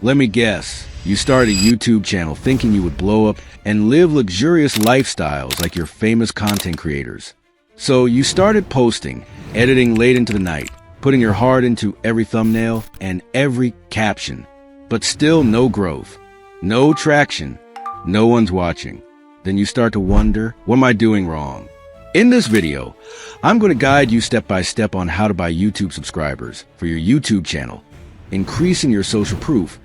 Let me guess. You started a YouTube channel thinking you would blow up and live luxurious lifestyles like your famous content creators. So you started posting, editing late into the night, putting your heart into every thumbnail and every caption. But still no growth, no traction, no one's watching. Then you start to wonder, what am I doing wrong? In this video, I'm going to guide you step by step on how to buy YouTube subscribers for your YouTube channel, increasing your social proof,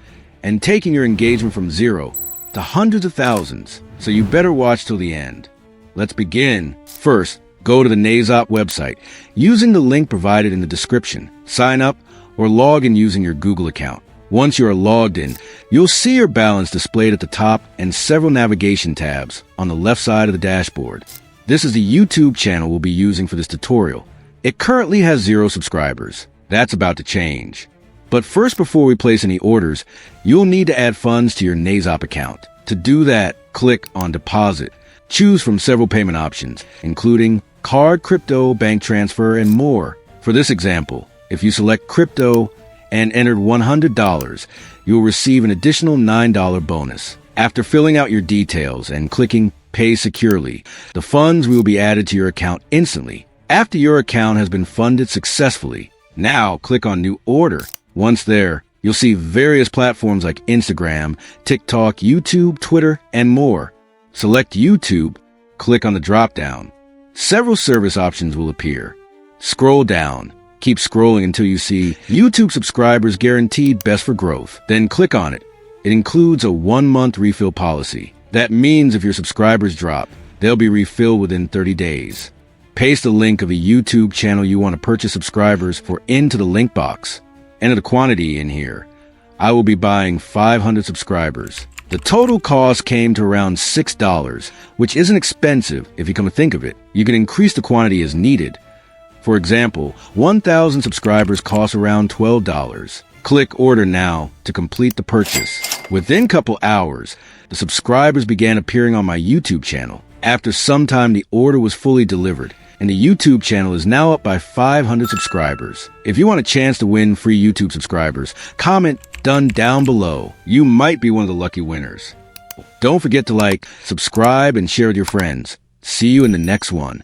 and taking your engagement from 0 to hundreds of thousands. So you better watch till the end. Let's begin. First, go to the Nazop website using the link provided in the description. Sign up or log in using your Google account. Once you are logged in, you'll see your balance displayed at the top and several navigation tabs on the left side of the dashboard. This is the YouTube channel we'll be using for this tutorial. It currently has 0 subscribers. That's about to change. But first, before we place any orders, you'll need to add funds to your Nazop account. To do that, click on Deposit. Choose from several payment options, including card, crypto, bank transfer, and more. For this example, if you select crypto and entered $100, you'll receive an additional $9 bonus. After filling out your details and clicking Pay Securely, the funds will be added to your account instantly. After your account has been funded successfully, now click on New Order. Once there, you'll see various platforms like Instagram, TikTok, YouTube, Twitter, and more. Select YouTube, click on the drop-down. Several service options will appear. Scroll down. Keep scrolling until you see YouTube subscribers guaranteed best for growth. Then click on it. It includes a 1-month refill policy. That means if your subscribers drop, they'll be refilled within 30 days. Paste the link of a YouTube channel you want to purchase subscribers for into the link box. Enter the quantity in here. I will be buying 500 subscribers. The total cost came to around $6, which isn't expensive if you come to think of it. You can increase the quantity as needed. For example, 1,000 subscribers cost around $12. Click Order now to complete the purchase. Within a couple hours, the subscribers began appearing on my YouTube channel. After some time, the order was fully delivered, and the YouTube channel is now up by 500 subscribers. If you want a chance to win free YouTube subscribers, comment "Done" down below. You might be one of the lucky winners. Don't forget to like, subscribe, and share with your friends. See you in the next one.